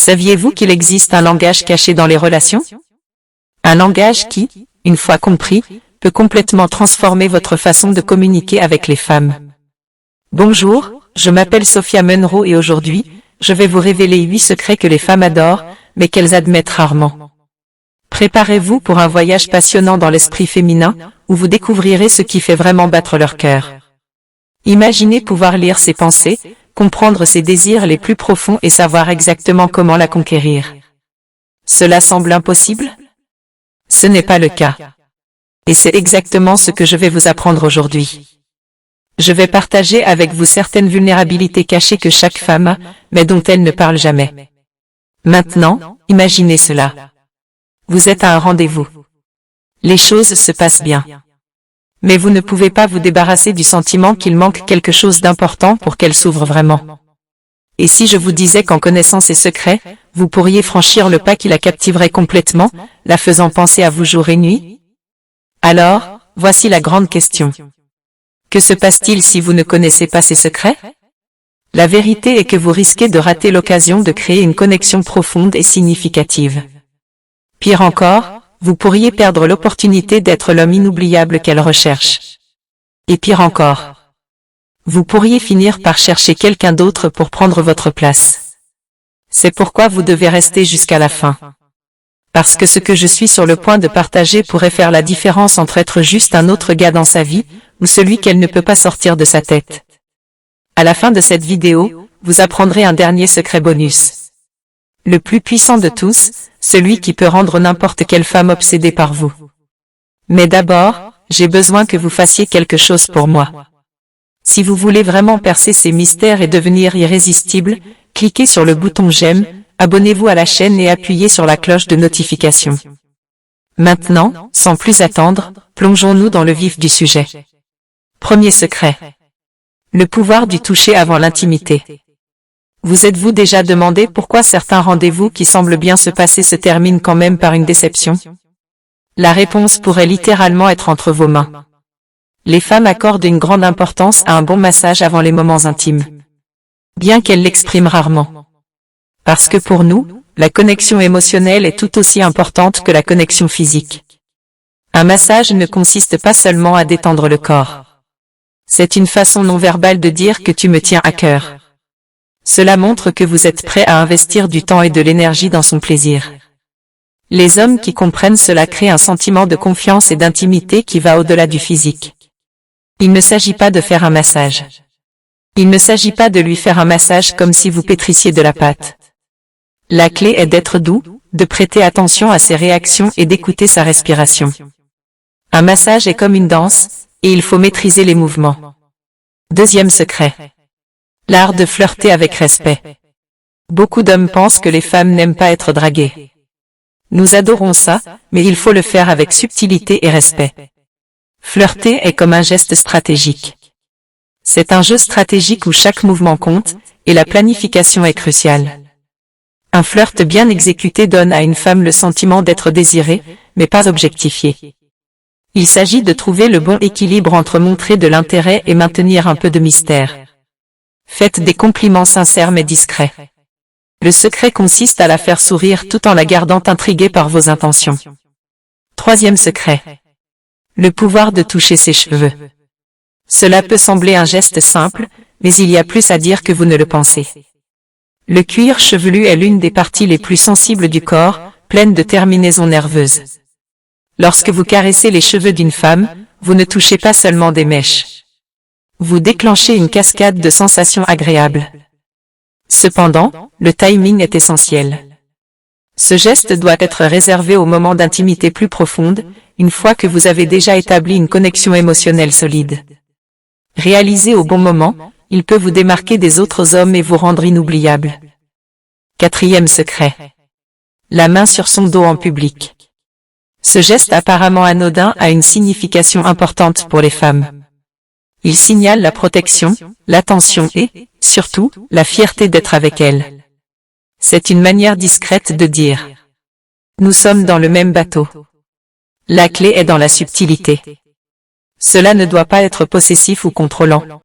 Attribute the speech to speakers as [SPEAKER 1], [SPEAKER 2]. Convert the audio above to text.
[SPEAKER 1] Saviez-vous qu'il existe un langage caché dans les relations? Un langage qui, une fois compris, peut complètement transformer votre façon de communiquer avec les femmes. Bonjour, je m'appelle Sophia Munro et aujourd'hui, je vais vous révéler 8 secrets que les femmes adorent, mais qu'elles admettent rarement. Préparez-vous pour un voyage passionnant dans l'esprit féminin, où vous découvrirez ce qui fait vraiment battre leur cœur. Imaginez pouvoir lire ses pensées, comprendre ses désirs les plus profonds et savoir exactement comment la conquérir. Cela semble impossible? Ce n'est pas le cas. Et c'est exactement ce que je vais vous apprendre aujourd'hui. Je vais partager avec vous certaines vulnérabilités cachées que chaque femme a, mais dont elle ne parle jamais. Maintenant, imaginez cela. Vous êtes à un rendez-vous. Les choses se passent bien. Mais vous ne pouvez pas vous débarrasser du sentiment qu'il manque quelque chose d'important pour qu'elle s'ouvre vraiment. Et si je vous disais qu'en connaissant ses secrets, vous pourriez franchir le pas qui la captiverait complètement, la faisant penser à vous jour et nuit? Alors, voici la grande question. Que se passe-t-il si vous ne connaissez pas ses secrets? La vérité est que vous risquez de rater l'occasion de créer une connexion profonde et significative. Pire encore, vous pourriez perdre l'opportunité d'être l'homme inoubliable qu'elle recherche. Et pire encore, vous pourriez finir par chercher quelqu'un d'autre pour prendre votre place. C'est pourquoi vous devez rester jusqu'à la fin. Parce que ce que je suis sur le point de partager pourrait faire la différence entre être juste un autre gars dans sa vie, ou celui qu'elle ne peut pas sortir de sa tête. À la fin de cette vidéo, vous apprendrez un dernier secret bonus. Le plus puissant de tous, celui qui peut rendre n'importe quelle femme obsédée par vous. Mais d'abord, j'ai besoin que vous fassiez quelque chose pour moi. Si vous voulez vraiment percer ces mystères et devenir irrésistible, cliquez sur le bouton j'aime, abonnez-vous à la chaîne et appuyez sur la cloche de notification. Maintenant, sans plus attendre, plongeons-nous dans le vif du sujet. Premier secret. Le pouvoir du toucher avant l'intimité. Vous êtes-vous déjà demandé pourquoi certains rendez-vous qui semblent bien se passer se terminent quand même par une déception? La réponse pourrait littéralement être entre vos mains. Les femmes accordent une grande importance à un bon massage avant les moments intimes. Bien qu'elles l'expriment rarement. Parce que pour nous, la connexion émotionnelle est tout aussi importante que la connexion physique. Un massage ne consiste pas seulement à détendre le corps. C'est une façon non verbale de dire que tu me tiens à cœur. Cela montre que vous êtes prêt à investir du temps et de l'énergie dans son plaisir. Les hommes qui comprennent cela créent un sentiment de confiance et d'intimité qui va au-delà du physique. Il ne s'agit pas de faire un massage. Il ne s'agit pas de lui faire un massage comme si vous pétrissiez de la pâte. La clé est d'être doux, de prêter attention à ses réactions et d'écouter sa respiration. Un massage est comme une danse, et il faut maîtriser les mouvements. Deuxième secret. L'art de flirter avec respect. Beaucoup d'hommes pensent que les femmes n'aiment pas être draguées. Nous adorons ça, mais il faut le faire avec subtilité et respect. Flirter est comme un geste stratégique. C'est un jeu stratégique où chaque mouvement compte, et la planification est cruciale. Un flirt bien exécuté donne à une femme le sentiment d'être désirée, mais pas objectifiée. Il s'agit de trouver le bon équilibre entre montrer de l'intérêt et maintenir un peu de mystère. Faites des compliments sincères mais discrets. Le secret consiste à la faire sourire tout en la gardant intriguée par vos intentions. Troisième secret. Le pouvoir de toucher ses cheveux. Cela peut sembler un geste simple, mais il y a plus à dire que vous ne le pensez. Le cuir chevelu est l'une des parties les plus sensibles du corps, pleine de terminaisons nerveuses. Lorsque vous caressez les cheveux d'une femme, vous ne touchez pas seulement des mèches. Vous déclenchez une cascade de sensations agréables. Cependant, le timing est essentiel. Ce geste doit être réservé aux moments d'intimité plus profonde, une fois que vous avez déjà établi une connexion émotionnelle solide. Réalisé au bon moment, il peut vous démarquer des autres hommes et vous rendre inoubliable. Quatrième secret. La main sur son dos en public. Ce geste apparemment anodin a une signification importante pour les femmes. Il signale la protection, l'attention et, surtout, la fierté d'être avec elle. C'est une manière discrète de dire « Nous sommes dans le même bateau ». La clé est dans la subtilité. Cela ne doit pas être possessif ou contrôlant.